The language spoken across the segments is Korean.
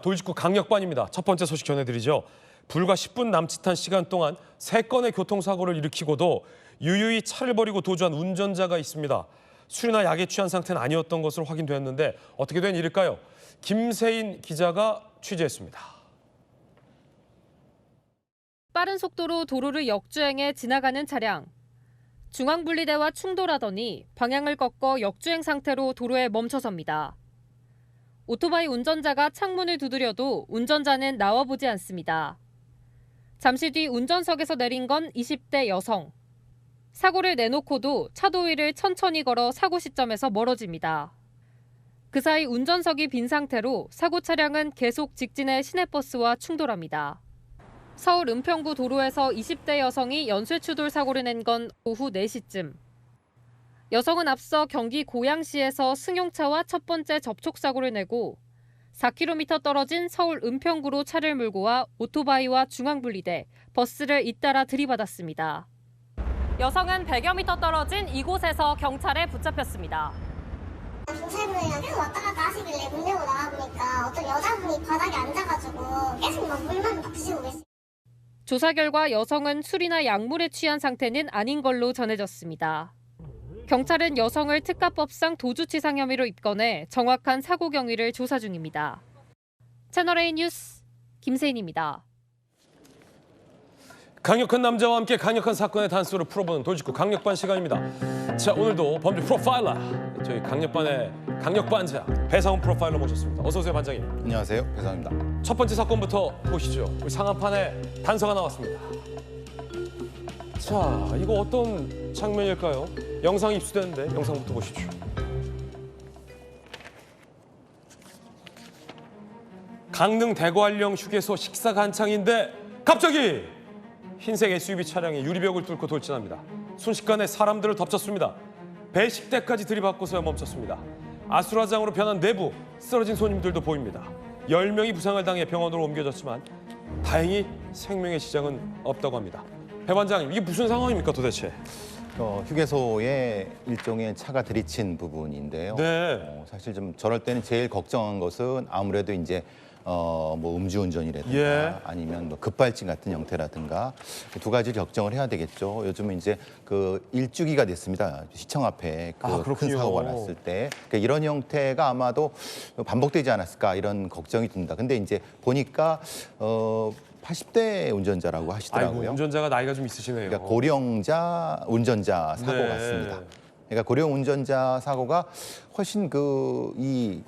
돌직구 강력반입니다. 첫 번째 소식 전해드리죠. 불과 10분 남짓한 시간 동안 3건의 교통사고를 일으키고도 유유히 차를 버리고 도주한 운전자가 있습니다. 술이나 약에 취한 상태는 아니었던 것으로 확인됐는데 어떻게 된 일일까요? 김세인 기자가 취재했습니다. 빠른 속도로 도로를 역주행해 지나가는 차량. 중앙분리대와 충돌하더니 방향을 꺾어 역주행 상태로 도로에 멈춰섭니다. 오토바이 운전자가 창문을 두드려도 운전자는 나와보지 않습니다. 잠시 뒤 운전석에서 내린 건 20대 여성. 사고를 내놓고도 차도 위를 천천히 걸어 사고 시점에서 멀어집니다. 그 사이 운전석이 빈 상태로 사고 차량은 계속 직진해 시내버스와 충돌합니다. 서울 은평구 도로에서 20대 여성이 연쇄추돌 사고를 낸 건 오후 4시쯤. 여성은 앞서 경기 고양시에서 승용차와 첫 번째 접촉사고를 내고 4km 떨어진 서울 은평구로 차를 몰고 와 오토바이와 중앙분리대, 버스를 잇따라 들이받았습니다. 여성은 100여 미터 떨어진 이곳에서 경찰에 붙잡혔습니다. 경찰분이랑 계속 왔다 갔다 하시길래 문 열고 나와보니까 어떤 여자분이 바닥에 앉아가지고 계속 막 물만 마시고 계세요. 조사 결과 여성은 술이나 약물에 취한 상태는 아닌 걸로 전해졌습니다. 경찰은 여성을 특가법상 도주치상 혐의로 입건해 정확한 사고 경위를 조사 중입니다. 채널A 뉴스 김세인입니다. 강력한 남자와 함께 강력한 사건의 단서를 풀어보는 돌직구 강력반 시간입니다. 자, 오늘도 범죄 프로파일러, 저희 강력반의 강력반자 배상훈 프로파일러 모셨습니다. 어서 오세요, 반장님. 안녕하세요, 배상입니다. 첫 번째 사건부터 보시죠. 우리 상한판에 단서가 나왔습니다. 자, 이거 어떤 장면일까요? 영상이 입수됐는데 영상부터 보시죠. 강릉 대관령 휴게소 식사 간창인데 갑자기 흰색 SUV 차량이 유리벽을 뚫고 돌진합니다. 순식간에 사람들을 덮쳤습니다. 배식대까지 들이받고서야 멈췄습니다. 아수라장으로 변한 내부, 쓰러진 손님들도 보입니다. 10명이 부상을 당해 병원으로 옮겨졌지만 다행히 생명의 지장은 없다고 합니다. 배 반장님, 이게 무슨 상황입니까 도대체? 휴게소에 일종의 차가 들이친 부분인데요. 네. 사실 좀 저럴 때는 제일 걱정한 것은 아무래도 이제 뭐 음주운전이라든가 예. 아니면 뭐 급발진 같은 형태라든가 두 가지를 걱정을 해야 되겠죠. 요즘은 이제 그 일주기가 됐습니다. 시청 앞에 그 큰 사고가 났을 때 그러니까 이런 형태가 아마도 반복되지 않았을까 이런 걱정이 듭니다. 근데 이제 보니까 80대 운전자라고 하시더라고요. 아이고, 운전자가 나이가 좀 있으시네요. 그러니까 고령자 운전자 사고 네. 같습니다. 그러니까 고령 운전자 사고가 훨씬 이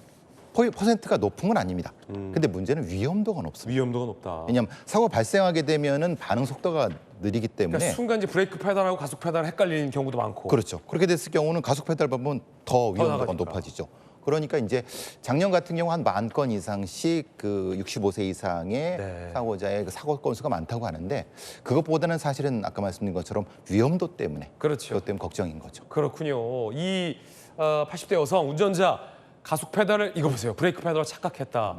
퍼센트가 높은 건 아닙니다. 근데 문제는 위험도가 높습니다. 위험도가 높다. 왜냐하면 사고 발생하게 되면은 반응 속도가 느리기 때문에 그러니까 순간 이제 브레이크 페달하고 가속 페달 헷갈리는 경우도 많고. 그렇죠. 그렇게 됐을 경우는 가속 페달 밟으면 더 위험도가 나가니까. 높아지죠. 그러니까 이제 작년 같은 경우 한 10,000건 이상씩 그 65세 이상의 네. 사고자의 그 사고 건수가 많다고 하는데 그것보다는 사실은 아까 말씀드린 것처럼 위험도 때문에 그렇죠. 그것 때문에 걱정인 거죠. 그렇군요. 이 80대 여성 운전자 가속 페달을 이거 보세요. 브레이크 페달을 착각했다.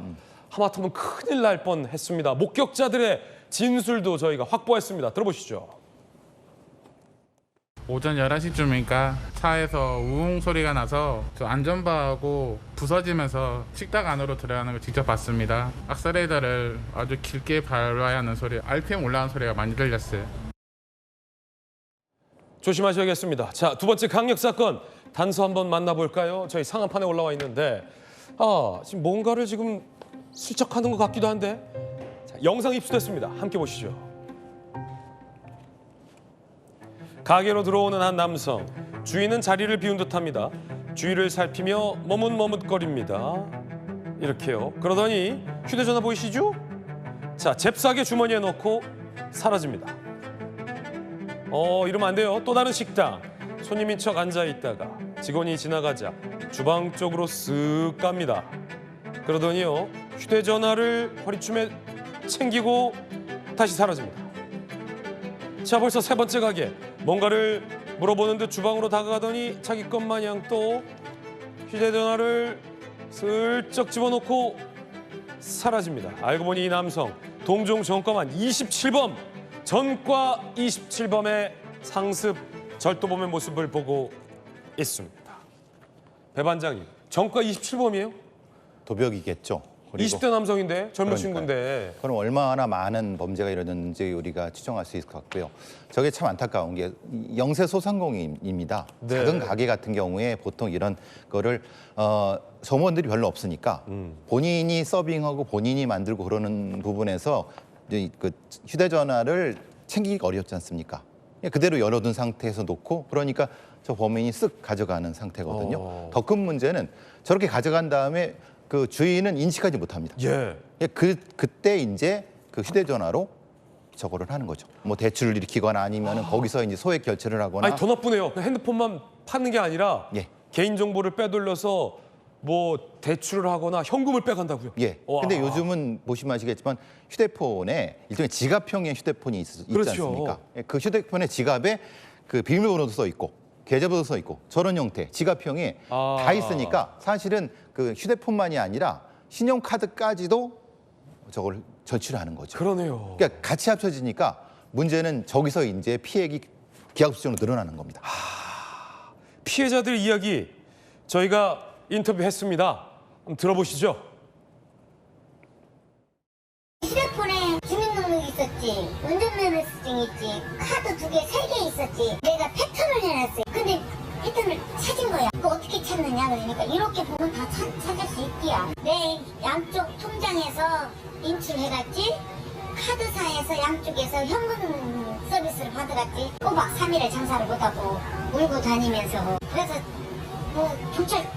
하마터면 큰일 날 뻔했습니다. 목격자들의 진술도 저희가 확보했습니다. 들어보시죠. 오전 11시쯤이니까 차에서 우웅 소리가 나서 저 안전바하고 부서지면서 식당 안으로 들어가는 걸 직접 봤습니다. 악셀레이터를 아주 길게 밟아야 하는 소리, RPM 올라가는 소리가 많이 들렸어요. 조심하셔야겠습니다. 자, 두 번째 강력 사건 단서 한번 만나볼까요? 저희 상한판에 올라와 있는데 지금 뭔가를 지금 슬쩍하는 것 같기도 한데 자, 영상 입수됐습니다. 함께 보시죠. 가게로 들어오는 한 남성. 주인은 자리를 비운 듯합니다. 주위를 살피며 머뭇머뭇거립니다. 이렇게요. 그러더니 휴대전화 보이시죠? 자, 잽싸게 주머니에 넣고 사라집니다. 이러면 안 돼요. 또 다른 식당. 손님인 척 앉아있다가 직원이 지나가자 주방 쪽으로 쓱 갑니다. 그러더니요. 휴대전화를 허리춤에 챙기고 다시 사라집니다. 자, 벌써 세 번째 가게. 뭔가를 물어보는 듯 주방으로 다가가더니 자기 것 마냥 또 휴대전화를 슬쩍 집어넣고 사라집니다. 알고 보니 이 남성 동종 전과만 27범, 전과 27범의 상습 절도범의 모습을 보고 있습니다. 배 반장님, 전과 27범이에요? 도벽이겠죠. 그리고 20대 남성인데 젊은 그러니까요. 친구인데. 그럼 얼마나 많은 범죄가 일어났는지 우리가 추정할 수 있을 것 같고요. 저게 참 안타까운 게 영세 소상공인입니다. 네. 작은 가게 같은 경우에 보통 이런 거를 점원들이 별로 없으니까 본인이 서빙하고 본인이 만들고 그러는 부분에서 그 휴대전화를 챙기기가 어렵지 않습니까? 그냥 그대로 열어둔 상태에서 놓고 그러니까 저 범인이 쓱 가져가는 상태거든요. 더 큰 문제는 저렇게 가져간 다음에 그 주인은 인식하지 못합니다. 예. 그때 이제 그 휴대전화로 저거를 하는 거죠. 뭐 대출을 일으키거나 아니면은 거기서 이제 소액 결제를 하거나. 아니 더 나쁘네요. 그냥 핸드폰만 파는 게 아니라 예. 개인 정보를 빼돌려서 뭐 대출을 하거나 현금을 빼간다고요. 예. 와. 근데 요즘은 보시면 아시겠지만 휴대폰에 일종의 지갑형의 휴대폰이 있지 그렇죠. 않습니까? 예, 그 휴대폰의 지갑에 그 비밀번호도 써 있고 계좌번호도 써 있고 저런 형태 지갑형이 다 있으니까 사실은 그 휴대폰만이 아니라 신용카드까지도 저걸 절취하는 거죠. 그러네요. 그러니까 같이 합쳐지니까 문제는 저기서 이제 피해액이 기하급수적으로 늘어나는 겁니다. 피해자들 이야기 저희가 인터뷰했습니다. 한번 들어보시죠. 휴대폰에 주민등록이 있었지, 운전면허증 있지, 카드 2개, 3개 있었지. 내가 패턴을 해놨어요. 근데 패턴을 찾은 거야. 그거 어떻게 찾느냐 그러니까 이렇게 보면 다 찾을 수 있디야. 내 양쪽 통장에서 인출해갔지, 카드사에서 양쪽에서 현금 서비스를 받아갔지. 꼬박 3일을 장사를 못하고 울고 다니면서. 그래서 뭐 경찰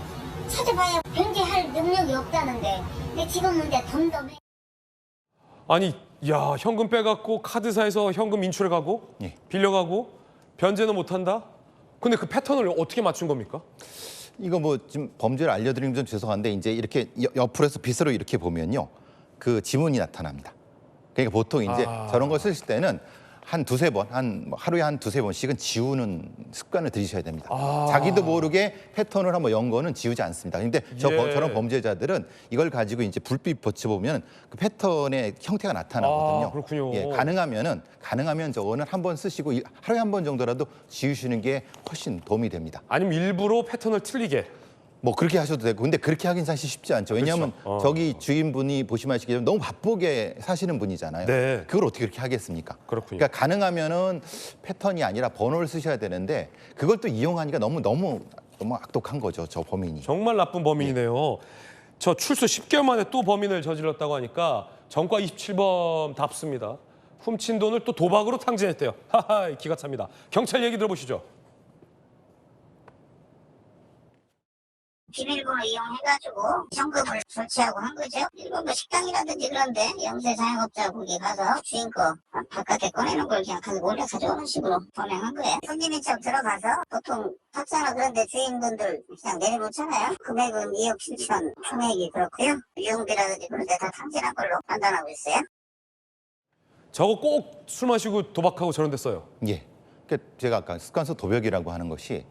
찾아봐야 변제할 능력이 없다는데. 근데 지금 문제 덤덤해. 아니, 야 현금 빼갖고 카드사에서 현금 인출해가고 예. 빌려가고 변제는 못한다? 근데 그 패턴을 어떻게 맞춘 겁니까? 이거 뭐 지금 범죄를 알려드리면 좀 죄송한데 이제 이렇게 옆으로 해서 빗으로 이렇게 보면요. 그 지문이 나타납니다. 그러니까 보통 이제 저런 걸 쓰실 때는 한 두세 번, 하루에 한 두세 번씩은 지우는 습관을 들이셔야 됩니다. 자기도 모르게 패턴을 한번 연 거는 지우지 않습니다. 근데 저런 범죄자들은 이걸 가지고 이제 불빛 비춰보면 그 패턴의 형태가 나타나거든요. 그렇군요. 예, 가능하면 저거는 한 번 쓰시고 하루에 한 번 정도라도 지우시는 게 훨씬 도움이 됩니다. 아니면 일부러 패턴을 틀리게. 뭐 그렇게 하셔도 되고 근데 그렇게 하긴 사실 쉽지 않죠. 왜냐하면 그렇죠. 저기 주인분이 보시면 아시겠지만 너무 바쁘게 사시는 분이잖아요. 네. 그걸 어떻게 그렇게 하겠습니까? 그렇군요. 그러니까 가능하면은 패턴이 아니라 번호를 쓰셔야 되는데 그걸 또 이용하니까 너무 악독한 거죠. 저 범인이. 정말 나쁜 범인이네요. 저 출소 10개월 만에 또 범인을 저질렀다고 하니까 전과 27범답습니다. 훔친 돈을 또 도박으로 탕진했대요. 하하, 기가 찹니다. 경찰 얘기 들어보시죠. 비밀번호 이용해가지고 현금을 설치하고 한 거죠. 일본 뭐 식당이라든지 그런데 영세 자영업자 거기 가서 주인 거 바깥에 꺼내는 걸 그냥 몰래 가져오는 식으로 범행한 거예요. 손님인 척 들어가서 보통 탁자나 그런데 주인분들 그냥 내려놓잖아요. 금액은 2억 7천 총액이 그렇고요. 유흥비라든지 그런 데 다 탕진한 걸로 판단하고 있어요. 저거 꼭 술 마시고 도박하고 저런 데 써요. 예. 그러니까 제가 아까 습관성 도벽이라고 하는 것이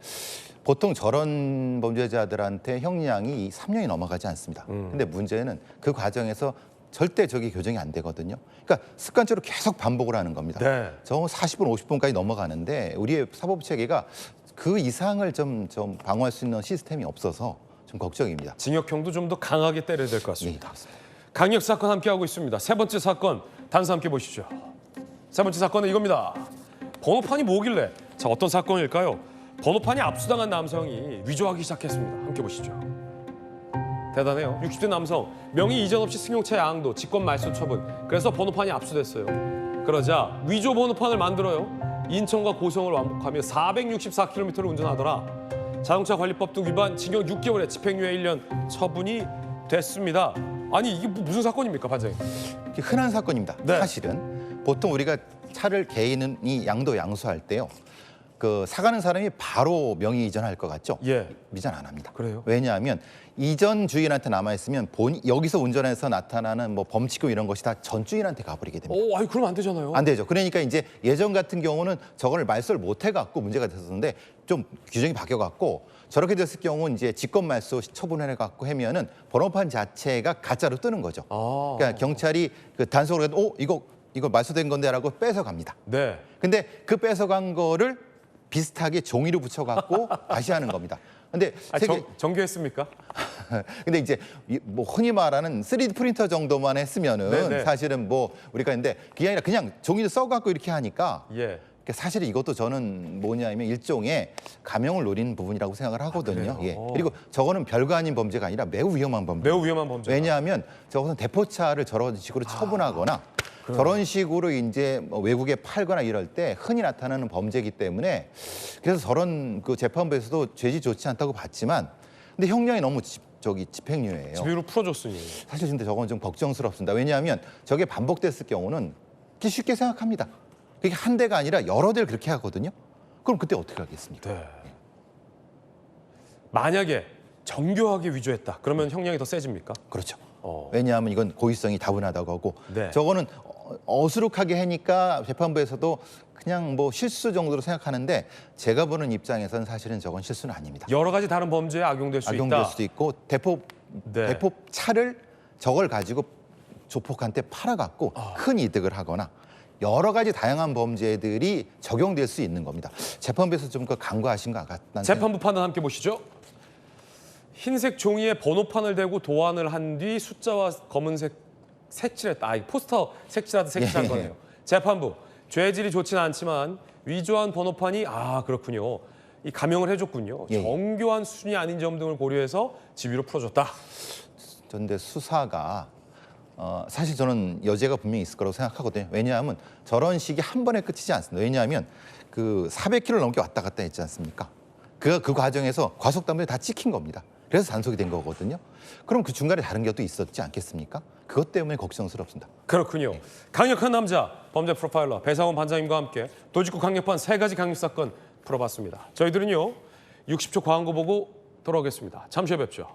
보통 저런 범죄자들한테 형량이 3년이 넘어가지 않습니다. 근데 문제는 그 과정에서 절대 저기 교정이 안 되거든요. 그러니까 습관적으로 계속 반복을 하는 겁니다. 네. 저 40분, 50분까지 넘어가는데 우리의 사법 체계가 그 이상을 좀 방어할 수 있는 시스템이 없어서 좀 걱정입니다. 징역형도 좀 더 강하게 때려야 될 것 같습니다. 예. 강력 사건 함께하고 있습니다. 세 번째 사건 단서 함께 보시죠. 세 번째 사건은 이겁니다. 번호판이 뭐길래? 자, 어떤 사건일까요? 번호판이 압수당한 남성이 위조하기 시작했습니다. 함께 보시죠. 대단해요. 60대 남성, 명의 이전 없이 승용차 양도, 직권 말소 처분. 그래서 번호판이 압수됐어요. 그러자 위조 번호판을 만들어요. 인천과 고성을 왕복하며 464km를 운전하더라. 자동차관리법 등 위반, 징역 6개월에 집행유예 1년 처분이 됐습니다. 아니 이게 무슨 사건입니까, 반장님? 이게 흔한 사건입니다. 네. 사실은 보통 우리가 차를 개인이 양수할 때요. 그 사가는 사람이 바로 명의 이전할 것 같죠? 예. 이전 안 합니다. 그래요? 왜냐하면 이전 주인한테 남아 있으면 여기서 운전해서 나타나는 뭐 범칙금 이런 것이 다 전 주인한테 가버리게 됩니다. 오, 아니 그러면 안 되잖아요. 안 되죠. 그러니까 이제 예전 같은 경우는 저걸 말소를 못 해갖고 문제가 됐었는데 좀 규정이 바뀌어갖고 저렇게 됐을 경우는 이제 직권 말소 처분을 해갖고 하면은 번호판 자체가 가짜로 뜨는 거죠. 그러니까 경찰이 그 단속으로 해도 이거 말소된 건데라고 뺏어갑니다. 네. 근데 그 뺏어간 거를 비슷하게 종이로 붙여갖고 다시 하는 겁니다. 근데 세계 정교했습니까? 근데 이제 뭐 흔히 말하는 3D 프린터 정도만 했으면은 네네. 사실은 뭐 우리가 근데 그게 아니라 그냥 종이를 써갖고 이렇게 하니까 예. 사실 이것도 저는 뭐냐면 일종의 감형을 노리는 부분이라고 생각을 하거든요. 예. 그리고 저거는 별거 아닌 범죄가 아니라 매우 위험한 범죄. 매우 위험한 범죄. 왜냐하면 저것은 대포차를 저런 식으로 처분하거나 저런 식으로 이제 뭐 외국에 팔거나 이럴 때 흔히 나타나는 범죄이기 때문에 그래서 저런 그 재판부에서도 죄지 좋지 않다고 봤지만 근데 형량이 너무 집행유예예요. 집유로 풀어줬으니. 사실 근데 저건 좀 걱정스럽습니다. 왜냐하면 저게 반복됐을 경우는 쉽게 생각합니다. 그게 한 대가 아니라 여러 대를 그렇게 하거든요. 그럼 그때 어떻게 하겠습니까? 네. 만약에 정교하게 위조했다. 그러면 형량이 더 세집니까? 그렇죠. 어. 왜냐하면 이건 고의성이 다분하다고 하고 네. 저거는 어수룩하게 하니까 재판부에서도 그냥 뭐 실수 정도로 생각하는데 제가 보는 입장에서는 사실은 저건 실수는 아닙니다. 여러 가지 다른 범죄에 악용될 수 악용될 있다. 수도 있고 네. 대포차를 저걸 가지고 조폭한테 팔아갖고 큰 이득을 하거나 여러 가지 다양한 범죄들이 적용될 수 있는 겁니다. 재판부에서 좀 그 간과하신 것 같다는 재판부 판단 함께 보시죠. 흰색 종이에 번호판을 대고 도안을 한 뒤 숫자와 검은색 색칠했다. 이 포스터 색칠하듯 색칠한 예. 거네요. 재판부 죄질이 좋지는 않지만 위조한 번호판이 그렇군요. 이 감형을 해줬군요. 예. 정교한 수준이 아닌 점 등을 고려해서 집유로 풀어줬다. 그런데 수사가 사실 저는 여죄가 분명히 있을 거라고 생각하거든요. 왜냐하면 저런 식이 한 번에 끝이지 않습니다. 왜냐하면 그 400km 넘게 왔다 갔다 했지 않습니까? 그 과정에서 과속담보에 다 찍힌 겁니다. 그래서 단속이 된 거거든요. 그럼 그 중간에 다른 게 또 있었지 않겠습니까? 그것 때문에 걱정스럽습니다. 그렇군요. 강력한 남자 범죄 프로파일러 배상훈 반장님과 함께 도직구 강력반 3가지 강력 사건 풀어봤습니다. 저희들은요 60초 광고 보고 돌아오겠습니다. 잠시 후에 뵙죠.